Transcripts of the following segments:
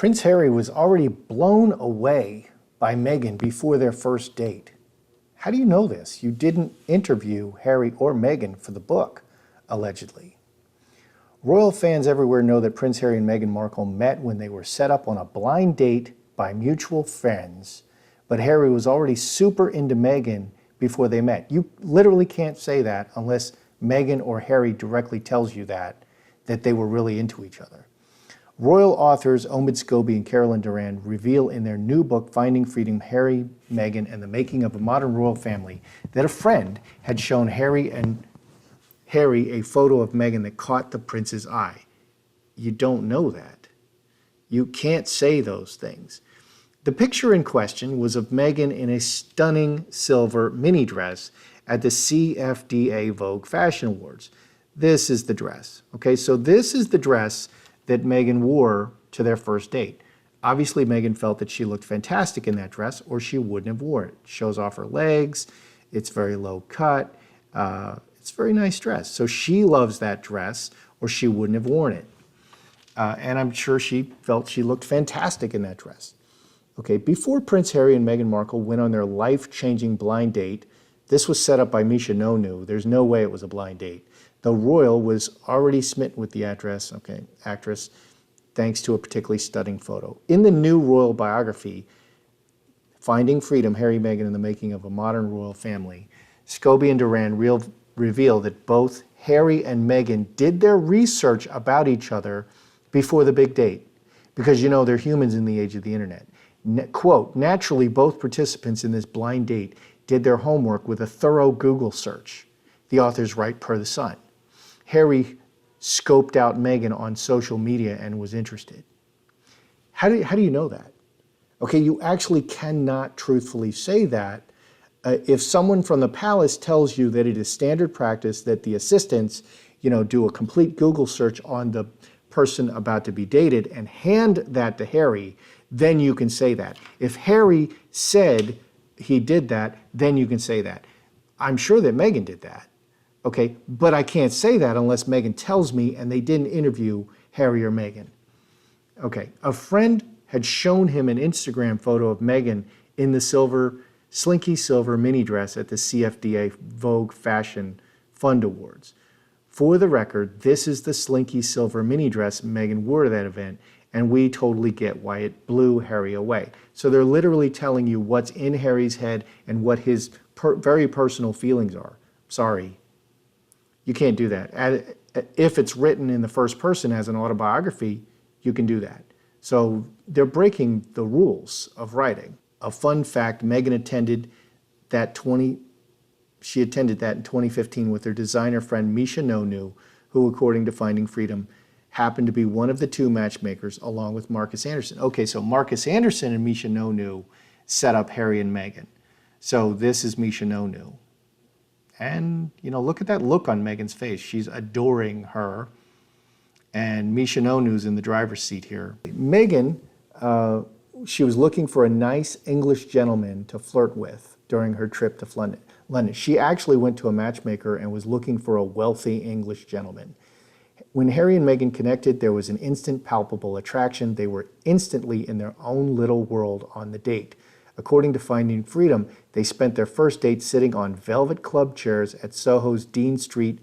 Prince Harry was already blown away by Meghan before their first date. How do you know this? You didn't interview Harry or Meghan for the book, allegedly. Royal fans everywhere know that Prince Harry and Meghan Markle met when they were set up on a blind date by mutual friends, but Harry was already super into Meghan before they met. You literally can't say that unless Meghan or Harry directly tells you that they were really into each other. Royal authors Omid Scobie and Carolyn Durand reveal in their new book, Finding Freedom, Harry, Meghan, and the Making of a Modern Royal Family, that a friend had shown Harry a photo of Meghan that caught the prince's eye. You don't know that. You can't say those things. The picture in question was of Meghan in a stunning silver mini dress at the CFDA Vogue Fashion Awards. This is the dress. Okay, so this is the dress that Meghan wore to their first date. Obviously, Meghan felt that she looked fantastic in that dress or she wouldn't have worn it. It shows off her legs, it's very low cut, it's a very nice dress. So she loves that dress or she wouldn't have worn it. And I'm sure she felt she looked fantastic in that dress. Okay, before Prince Harry and Meghan Markle went on their life-changing blind date, this was set up by Misha Nonu. There's no way it was a blind date. The royal was already smitten with the actress, thanks to a particularly stunning photo. In the new royal biography, Finding Freedom, Harry, Meghan, and the Making of a Modern Royal Family, Scobie and Durand reveal that both Harry and Meghan did their research about each other before the big date, because you know they're humans in the age of the internet. Quote, naturally, both participants in this blind date did their homework with a thorough Google search. The authors write per The Sun. Harry scoped out Meghan on social media and was interested. How do you know that? Okay, you actually cannot truthfully say that. If someone from the palace tells you that it is standard practice that the assistants, do a complete Google search on the person about to be dated and hand that to Harry, then you can say that. If Harry said he did that, then you can say that. I'm sure that Meghan did that. Okay, but I can't say that unless Meghan tells me and they didn't interview Harry or Meghan. Okay, a friend had shown him an Instagram photo of Meghan in the slinky silver mini dress at the CFDA Vogue Fashion Fund Awards. For the record, this is the slinky silver mini dress Meghan wore to that event, and we totally get why it blew Harry away. So they're literally telling you what's in Harry's head and what his very personal feelings are. Sorry. You can't do that. If it's written in the first person as an autobiography, you can do that. So they're breaking the rules of writing. A fun fact, Meghan attended that in 2015 with her designer friend Misha Nonu, who, according to Finding Freedom, happened to be one of the two matchmakers along with Marcus Anderson. Okay, so Marcus Anderson and Misha Nonu set up Harry and Meghan. So this is Misha Nonu. And, look at that look on Meghan's face. She's adoring her. And Misha Nonu's in the driver's seat here. Meghan, she was looking for a nice English gentleman to flirt with during her trip to London. She actually went to a matchmaker and was looking for a wealthy English gentleman. When Harry and Meghan connected, there was an instant palpable attraction. They were instantly in their own little world on the date. According to Finding Freedom, they spent their first date sitting on velvet club chairs at Soho's Dean Street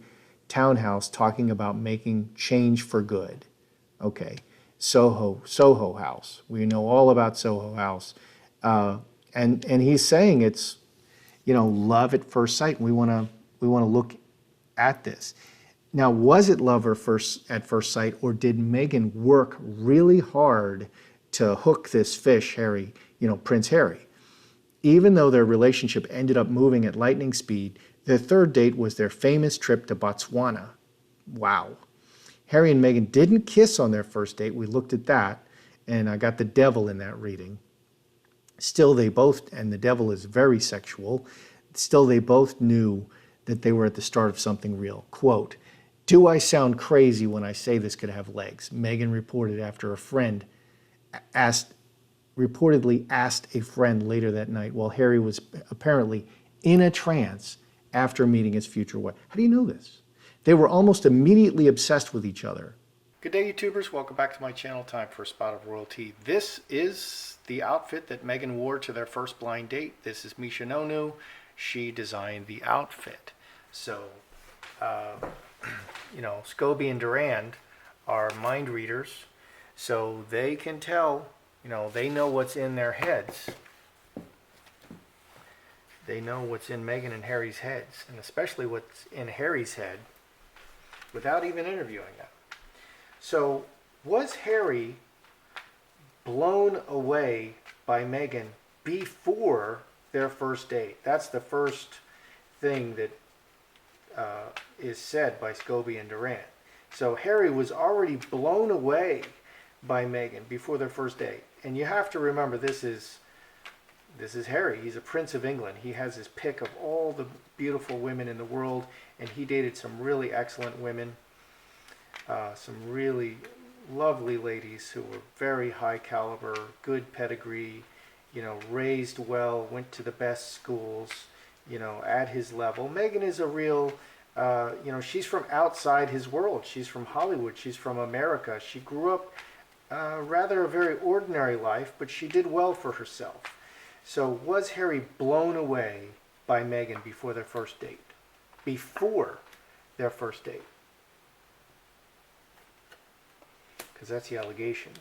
townhouse talking about making change for good. Okay, Soho House. We know all about Soho House. And he's saying it's, love at first sight. We want to look at this. Now, was it love at first sight, or did Meghan work really hard to hook this fish, Harry, Prince Harry? Even though their relationship ended up moving at lightning speed, their third date was their famous trip to Botswana. Wow. Harry and Meghan didn't kiss on their first date. We looked at that, and I got the devil in that reading. Still, they both, and the devil is very sexual, still they both knew that they were at the start of something real. Quote, "Do I sound crazy when I say this could have legs?" Meghan reported after a friend reportedly asked a friend later that night while Harry was apparently in a trance after meeting his future wife. How do you know this? They were almost immediately obsessed with each other. Good day, YouTubers. Welcome back to my channel. Time for a spot of royalty. This is the outfit that Meghan wore to their first blind date. This is Misha Nonu. She designed the outfit. So, Scobie and Durand are mind readers, so they can tell, they know what's in their heads. They know what's in Meghan and Harry's heads, and especially what's in Harry's head, without even interviewing them. So, was Harry blown away by Meghan before their first date? That's the first thing that is said by Scobie and Durand. So Harry was already blown away by Meghan before their first date. And you have to remember, this is Harry. He's a Prince of England. He has his pick of all the beautiful women in the world, and he dated some really excellent women. Some really lovely ladies who were very high caliber, good pedigree, raised well, went to the best schools, at his level. Meghan is a real, she's from outside his world. She's from Hollywood. She's from America. She grew up rather a very ordinary life, but she did well for herself. So was Harry blown away by Meghan before their first date? Before their first date? Because that's the allegation.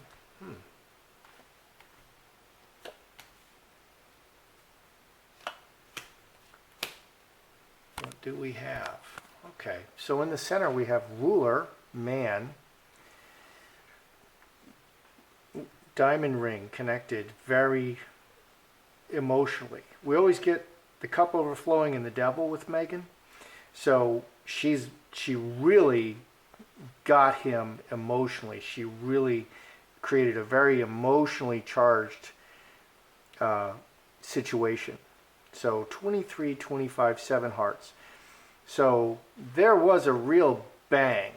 What do we have? Okay, so in the center we have ruler, man, diamond ring connected very emotionally. We always get the cup overflowing and the devil with Meghan. So she really got him emotionally. She really created a very emotionally charged situation. So 23, 25, 7 hearts. So there was a real bang.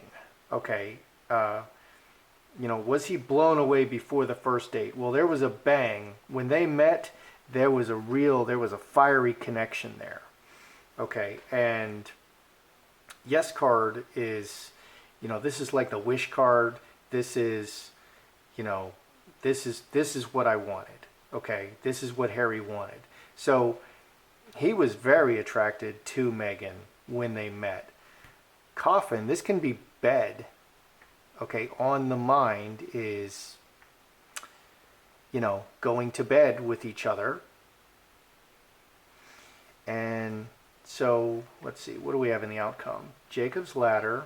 Okay. Was he blown away before the first date? Well, there was a bang. When they met, there was a fiery connection there. Okay. And yes card is, this is like the wish card. This is, this is what I wanted. Okay. This is what Harry wanted. So he was very attracted to Meghan when they met. Coffin, this can be bed. Okay, on the mind is, going to bed with each other. And so, let's see, what do we have in the outcome? Jacob's Ladder,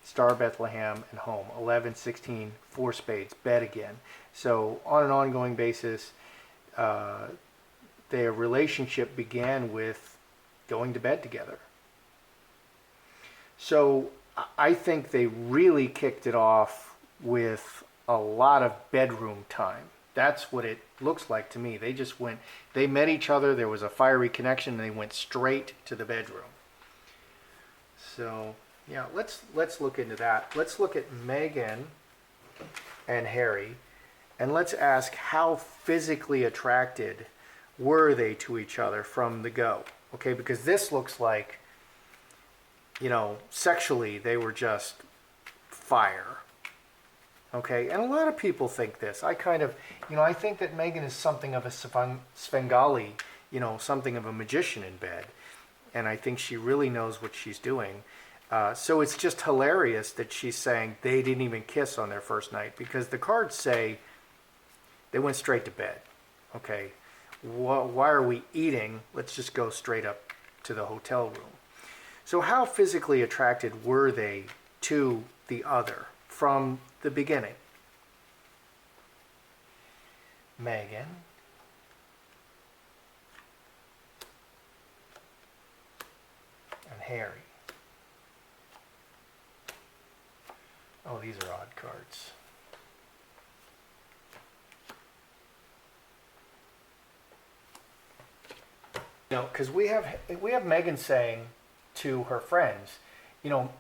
Star Bethlehem, and home. 11, 16, 4 spades, bed again. So on an ongoing basis, their relationship began with going to bed together. So I think they really kicked it off with a lot of bedroom time. That's what it looks like to me. They met each other, there was a fiery connection, and they went straight to the bedroom. So yeah, let's look into that. Let's look at Meghan and Harry, and let's ask how physically attracted were they to each other from the go. Okay, because this looks like, sexually they were just fire. Okay, and a lot of people think this. I think that Meghan is something of a Svengali, something of a magician in bed. And I think she really knows what she's doing. So it's just hilarious that she's saying they didn't even kiss on their first night, because the cards say they went straight to bed. Okay, why are we eating? Let's just go straight up to the hotel room. So how physically attracted were they to the other from the beginning? Meghan and Harry. Oh, these are odd cards. Because we have Meghan saying to her friends,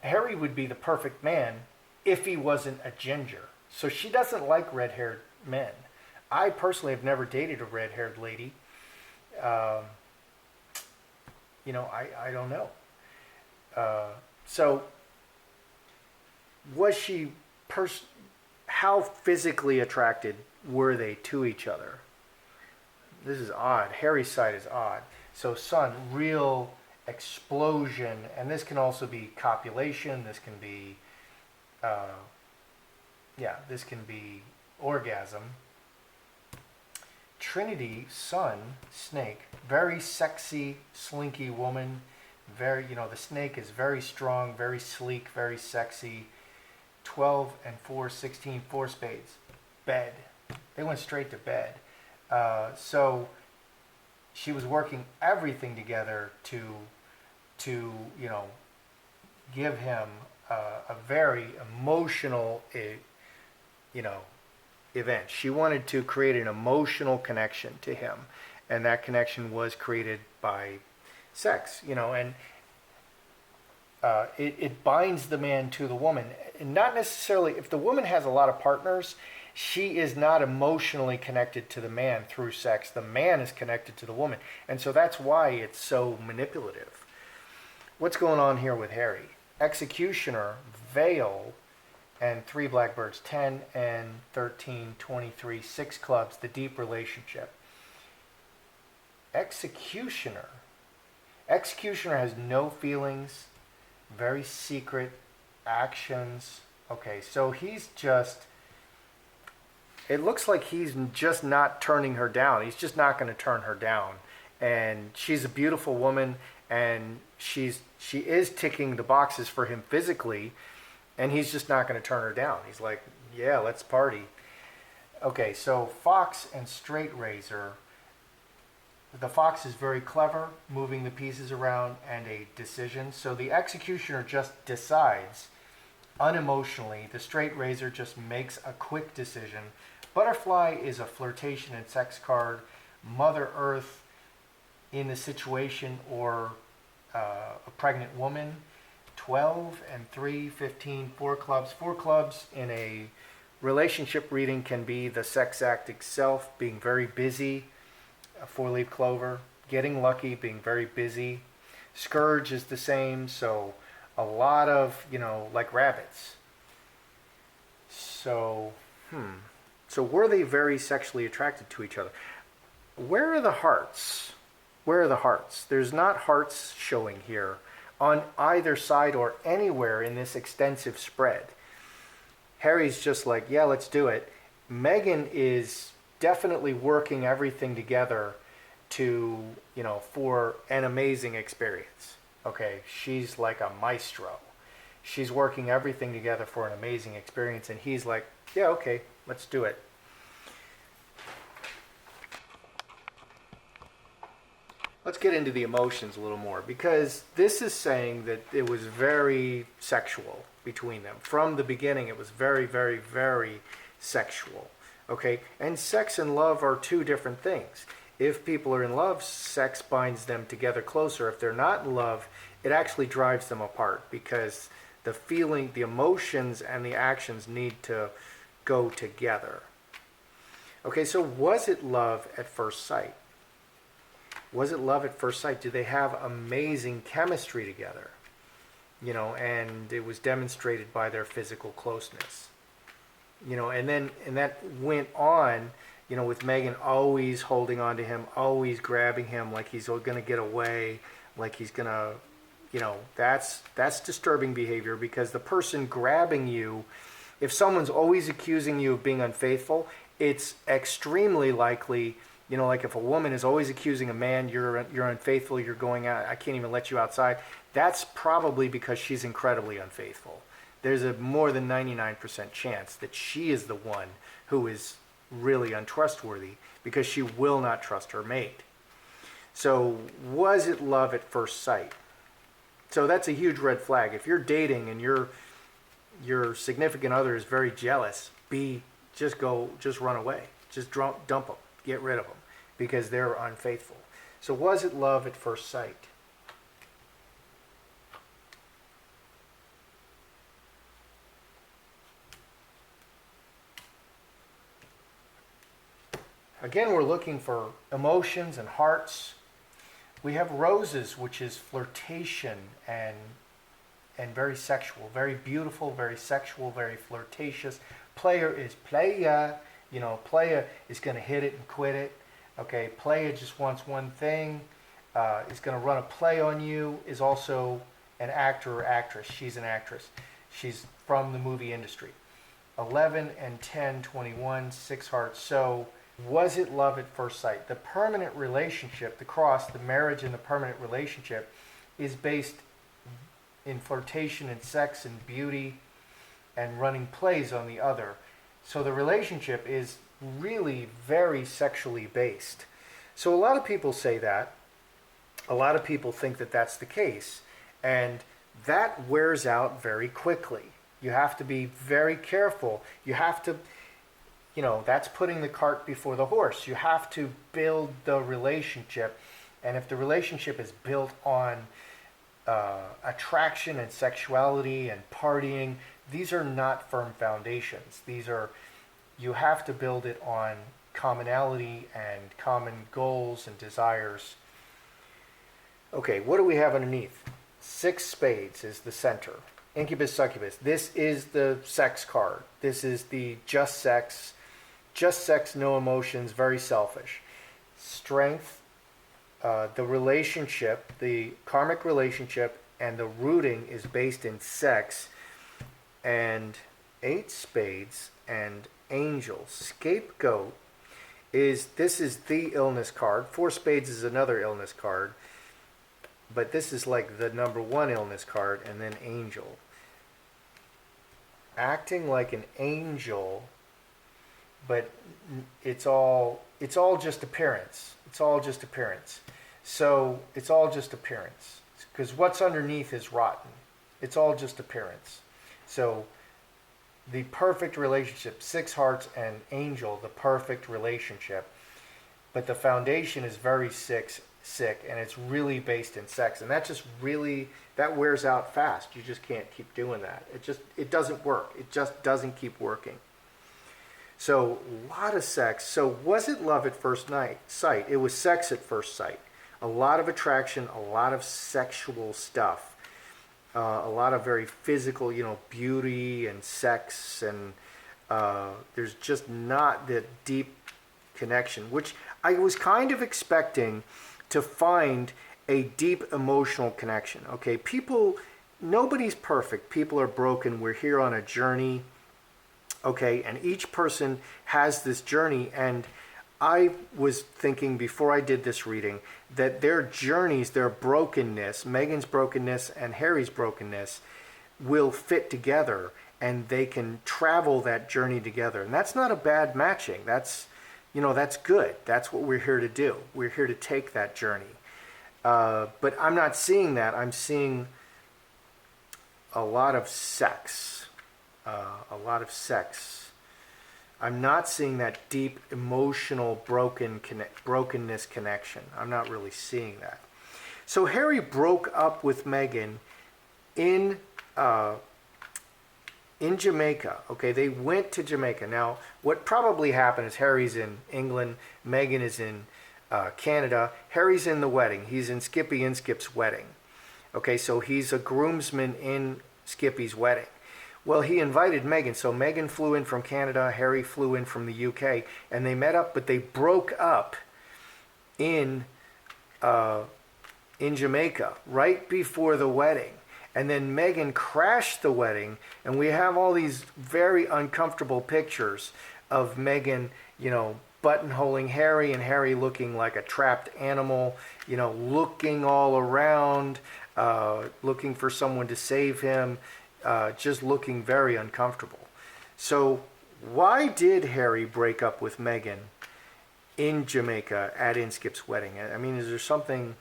Harry would be the perfect man if he wasn't a ginger. So she doesn't like red-haired men. I personally have never dated a red-haired lady. I don't know. So was she how physically attracted were they to each other? This is odd. Harry's side is odd. So Sun, real explosion, and this can also be copulation. This can be, this can be orgasm. Trinity, Sun, snake, very sexy, slinky woman. Very, the snake is very strong, very sleek, very sexy. 12 and 4, 16, 4 spades. Bed. They went straight to bed. So she was working everything together to give him a very emotional, event. She wanted to create an emotional connection to him, and that connection was created by sex, and it binds the man to the woman. And not necessarily, if the woman has a lot of partners, she is not emotionally connected to the man through sex. The man is connected to the woman. And so that's why it's so manipulative. What's going on here with Harry? Executioner, Veil, and 3 blackbirds, 10 and 13, 23, 6 clubs, the deep relationship. Executioner has no feelings, very secret actions. Okay, so he's just, it looks like he's just not turning her down. He's just not going to turn her down. And she's a beautiful woman, and she is ticking the boxes for him physically, and he's just not going to turn her down. He's like, yeah, let's party. Okay, so Fox and Straight Razor. The Fox is very clever, moving the pieces around, and a decision. So the Executioner just decides unemotionally. The Straight Razor just makes a quick decision. Butterfly is a flirtation and sex card. Mother Earth in the situation, or a pregnant woman. 12 and 3, 15, 4 clubs. 4 clubs in a relationship reading can be the sex act itself, being very busy. A 4-leaf clover, getting lucky, being very busy. Scourge is the same, so a lot of, like rabbits. So, So were they very sexually attracted to each other? Where are the hearts? Where are the hearts? There's not hearts showing here on either side or anywhere in this extensive spread. Harry's just like, yeah, let's do it. Meghan is definitely working everything together to, for an amazing experience. Okay, she's like a maestro. She's working everything together for an amazing experience, and he's like, yeah, okay, let's do it. Let's get into the emotions a little more, because this is saying that it was very sexual between them. From the beginning, it was very, very, very sexual. Okay, and sex and love are 2 different things. If people are in love, sex binds them together closer. If they're not in love, it actually drives them apart, because the feeling, the emotions, and the actions need to go together. Okay, so was it love at first sight? Was it love at first sight? Do they have amazing chemistry together? And it was demonstrated by their physical closeness. And that went on, with Meghan always holding on to him, always grabbing him like he's going to get away, like he's going to, that's disturbing behavior, because the person grabbing you, if someone's always accusing you of being unfaithful, it's extremely likely, like if a woman is always accusing a man, you're unfaithful, you're going out, I can't even let you outside, that's probably because she's incredibly unfaithful. There's a more than 99% chance that she is the one who is really untrustworthy, because she will not trust her mate. So was it love at first sight? So that's a huge red flag. If you're dating and your significant other is very jealous, just run away. Just dump them. Get rid of them, because they're unfaithful. So was it love at first sight? Again, we're looking for emotions and hearts. We have roses, which is flirtation and very sexual, very beautiful, very sexual, very flirtatious, Player is player. Player is going to hit it and quit it. Okay, player just wants one thing. Is going to run a play on you. Is also an actor or actress. She's an actress. She's from the movie industry. 11 and 10, 21, 6 hearts. So, was it love at first sight? The permanent relationship, the cross, the marriage and the permanent relationship is based in flirtation and sex and beauty and running plays on the other. So the relationship is really very sexually based. So a lot of people say that. A lot of people think that that's the case. And that wears out very quickly. You have to be very careful. You have to, that's putting the cart before the horse. You have to build the relationship. And if the relationship is built on attraction and sexuality and partying, these are not firm foundations. You have to build it on commonality and common goals and desires. Okay, what do we have underneath? 6 spades is the center. Incubus, succubus. This is the sex card. This is the just sex, no emotions, very selfish. Strength, the relationship, the karmic relationship, and the rooting is based in sex. And 8 spades and angel. Scapegoat this is the illness card. 4 spades is another illness card. But this is like the number 1 illness card, and then angel. Acting like an angel, but it's all just appearance. It's all just appearance. So it's all just appearance. Because what's underneath is rotten. It's all just appearance. So the perfect relationship, 6 hearts and angel, the perfect relationship. But the foundation is very sick, and it's really based in sex. And that wears out fast. You just can't keep doing that. It doesn't work. It just doesn't keep working. So a lot of sex. So was it love at first sight? It was sex at first sight. A lot of attraction, a lot of sexual stuff. A lot of very physical, beauty and sex, and there's just not the deep connection, which I was kind of expecting to find a deep emotional connection. Okay, nobody's perfect. People are broken. We're here on a journey. Okay, and each person has this journey, and I was thinking before I did this reading that their journeys, their brokenness, Meghan's brokenness and Harry's brokenness, will fit together, and they can travel that journey together. And that's not a bad matching. That's good. That's what we're here to do. We're here to take that journey. But I'm not seeing that. I'm seeing a lot of sex. I'm not seeing that deep emotional brokenness connection. I'm not really seeing that. So Harry broke up with Meghan in Jamaica. Okay, they went to Jamaica. Now, what probably happened is Harry's in England, Meghan is in Canada. Harry's in the wedding. He's in Skippy and Skip's wedding. Okay, so he's a groomsman in Skippy's wedding. Well, he invited Meghan, so Meghan flew in from Canada, Harry flew in from the UK, and they met up, but they broke up in Jamaica right before the wedding. And then Meghan crashed the wedding, and we have all these very uncomfortable pictures of Meghan, buttonholing Harry, and Harry looking like a trapped animal, looking all around, looking for someone to save him. Just looking very uncomfortable. So why did Harry break up with Meghan in Jamaica at Inskip's wedding? I mean, is there something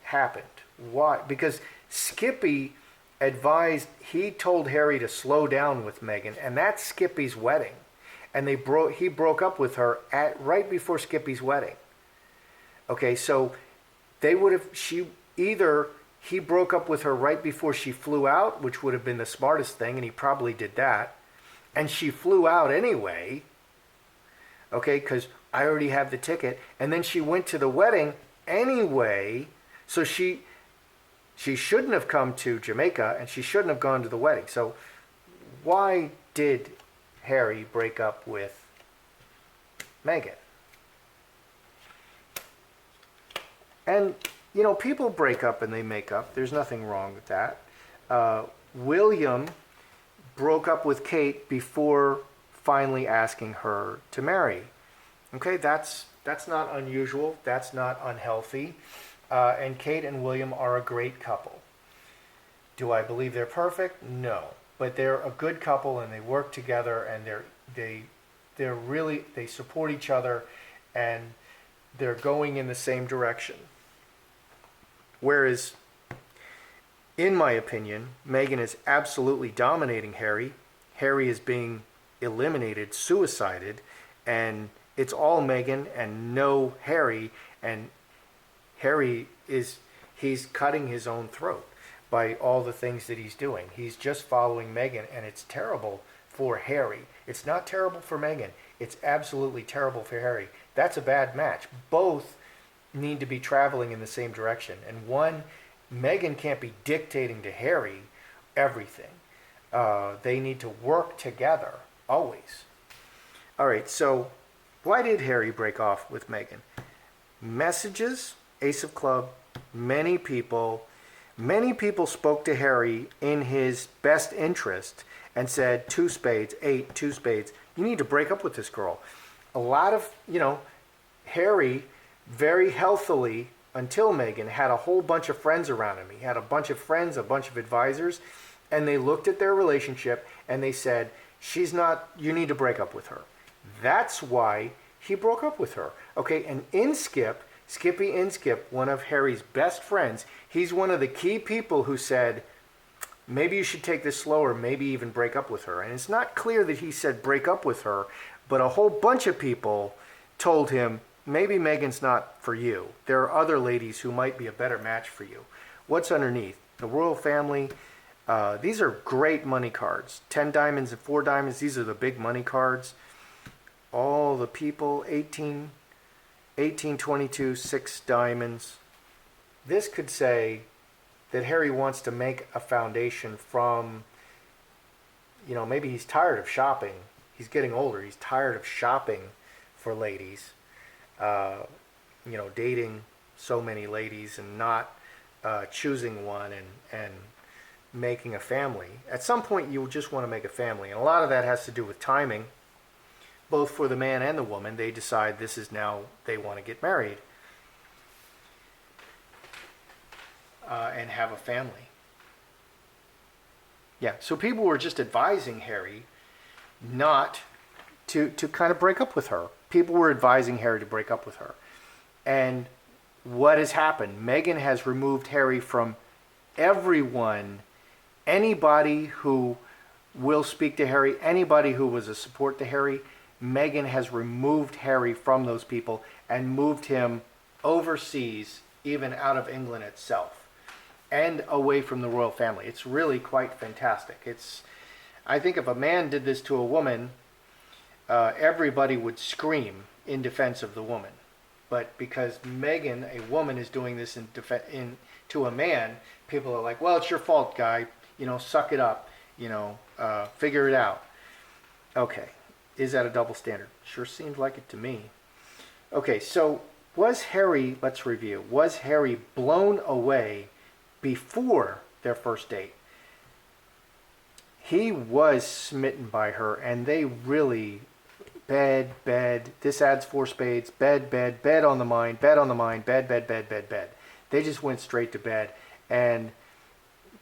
happened? Why? Because Skippy he told Harry to slow down with Meghan, and that's Skippy's wedding. And he broke up with her right before Skippy's wedding. Okay, so he broke up with her right before she flew out, which would have been the smartest thing, and he probably did that. And she flew out anyway, okay, because I already have the ticket. And then she went to the wedding anyway, so she shouldn't have come to Jamaica, and she shouldn't have gone to the wedding. So why did Harry break up with Meghan? And, you know, people break up and they make up. There's nothing wrong with that. William broke up with Kate before finally asking her to marry. Okay, that's not unusual. That's not unhealthy. And Kate and William are a great couple. Do I believe they're perfect? No, but they're a good couple and they work together and they support each other and they're going in the same direction. Whereas, in my opinion, Meghan is absolutely dominating Harry. Harry is being eliminated, suicided, and it's all Meghan and no Harry. And Harry he's cutting his own throat by all the things that he's doing. He's just following Meghan, and it's terrible for Harry. It's not terrible for Meghan. It's absolutely terrible for Harry. That's a bad match. Both need to be traveling in the same direction. And Meghan can't be dictating to Harry everything. They need to work together, always. All right, so why did Harry break off with Meghan? Messages, Ace of Club, many people spoke to Harry in his best interest and said, 2 spades, 8, 2 spades, you need to break up with this girl. A lot of, Harry very healthily, until Meghan, had a whole bunch of friends around him. He had a bunch of friends, a bunch of advisors, and they looked at their relationship and they said, you need to break up with her. That's why he broke up with her. Okay, and Skippy Inskip, one of Harry's best friends, he's one of the key people who said, maybe you should take this slower, maybe even break up with her. And it's not clear that he said break up with her, but a whole bunch of people told him, maybe Meghan's not for you. There are other ladies who might be a better match for you. What's underneath? The royal family. These are great money cards. 10 diamonds and 4 diamonds. These are the big money cards. All the people, 18, 22, 6 diamonds. This could say that Harry wants to make a foundation from, maybe he's tired of shopping. He's getting older. He's tired of shopping for ladies. Dating so many ladies and not choosing one and making a family. At some point, you just want to make a family. And a lot of that has to do with timing, both for the man and the woman. They decide this is now, they want to get married and have a family. Yeah, so people were just advising Harry not to kind of break up with her. People were advising Harry to break up with her. And what has happened? Meghan has removed Harry from everyone. Anybody who will speak to Harry, anybody who was a support to Harry, Meghan has removed Harry from those people and moved him overseas, even out of England itself, and away from the royal family. It's really quite fantastic. I think if a man did this to a woman, everybody would scream in defense of the woman. But because Meghan, a woman, is doing this to a man, people are like, well, it's your fault, guy. Suck it up. Figure it out. Okay. Is that a double standard? Sure seems like it to me. Okay, so let's review. Was Harry blown away before their first date? He was smitten by her, and they really bed. This adds 4 spades. Bed on the mind, bed on the mind, bed. They just went straight to bed, and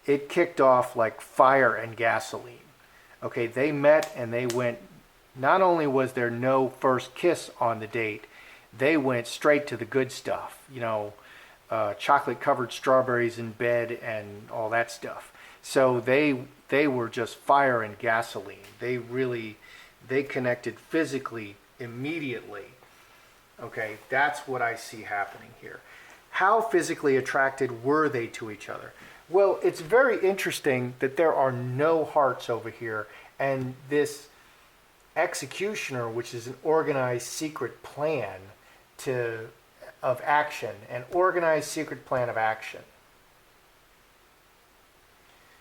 it kicked off like fire and gasoline. Okay, they met and they went. Not only was there no first kiss on the date, they went straight to the good stuff. Chocolate-covered strawberries in bed and all that stuff. So they were just fire and gasoline. They connected physically immediately. Okay, that's what I see happening here. How physically attracted were they to each other? Well, it's very interesting that there are no hearts over here, and this executioner, which is an organized secret plan of action, an organized secret plan of action.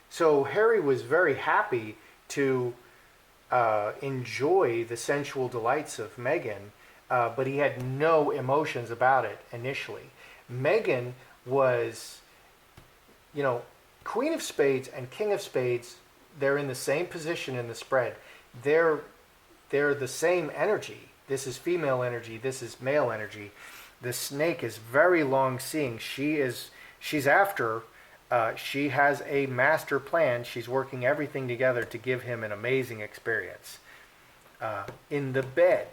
So Harry was very happy to enjoy the sensual delights of Meghan, but he had no emotions about it initially. Meghan was, you know, Queen of Spades and King of Spades, they're in the same position in the spread. They're the same energy. This is female energy, this is male energy. The snake is very long seeing. She's after, she has a master plan. She's working everything together to give him an amazing experience. In the bed,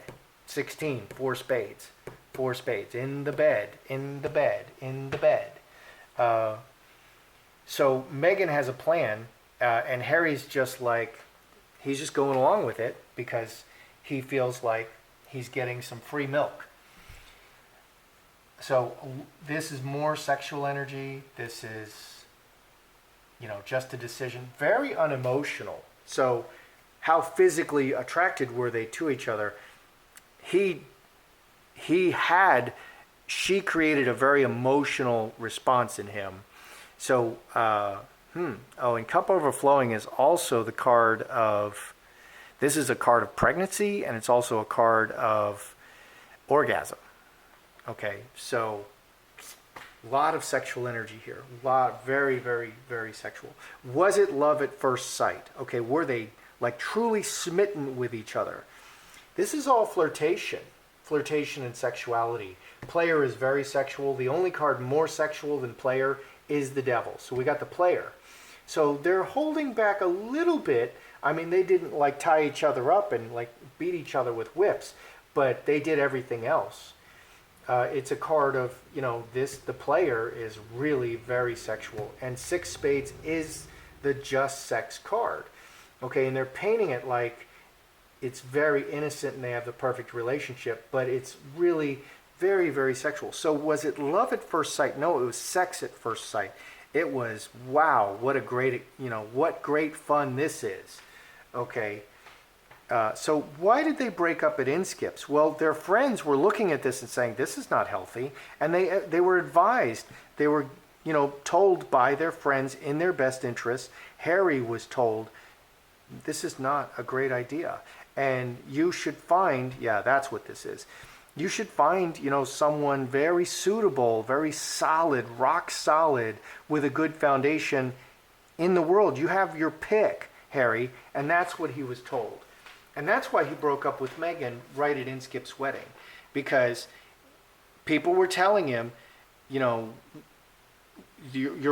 16, four spades. Four spades. In the bed, in the bed, in the bed. So Meghan has a plan, and Harry's just like, he's just going along with it because he feels like he's getting some free milk. So this is more sexual energy. This is, just a decision. Very unemotional. So how physically attracted were they to each other? She created a very emotional response in him. So, and Cup Overflowing is also the card of, this is a card of pregnancy, and it's also a card of orgasm. Okay, so a lot of sexual energy here. Very, very, very sexual. Was it love at first sight? Okay, were they like truly smitten with each other? This is all flirtation and sexuality. Player is very sexual. The only card more sexual than player is the devil. So we got the player. So they're holding back a little bit. I mean, they didn't like tie each other up and like beat each other with whips, but they did everything else. It's a card of, the player is really very sexual. And six spades is the just sex card. Okay, and they're painting it like it's very innocent and they have the perfect relationship, but it's really very, very sexual. So was it love at first sight? No, it was sex at first sight. It was, wow, what a great, what great fun this is. Okay. So why did they break up at Inskips? Well, their friends were looking at this and saying, this is not healthy. And they were advised, they were, told by their friends in their best interest. Harry was told, this is not a great idea. And you should find, yeah, that's what this is. You should find, someone very suitable, very solid, rock solid, with a good foundation in the world. You have your pick, Harry, and that's what he was told. And that's why he broke up with Meghan right at Inskip's wedding. Because people were telling him, your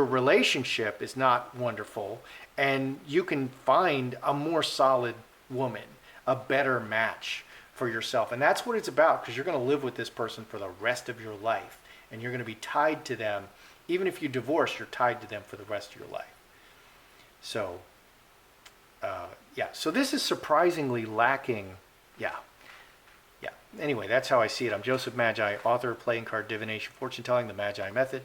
relationship is not wonderful, and you can find a more solid woman, a better match for yourself. And that's what it's about, because you're going to live with this person for the rest of your life. And you're going to be tied to them. Even if you divorce, you're tied to them for the rest of your life. So, so this is surprisingly lacking. Yeah. Anyway, that's how I see it. I'm Joseph Magi, author of Playing Card Divination, Fortune Telling, The Magi Method.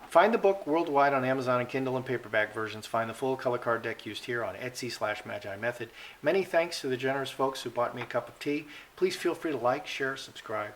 Find the book worldwide on Amazon and Kindle and paperback versions. Find the full color card deck used here on Etsy/Magi Method. Many thanks to the generous folks who bought me a cup of tea. Please feel free to like, share, subscribe,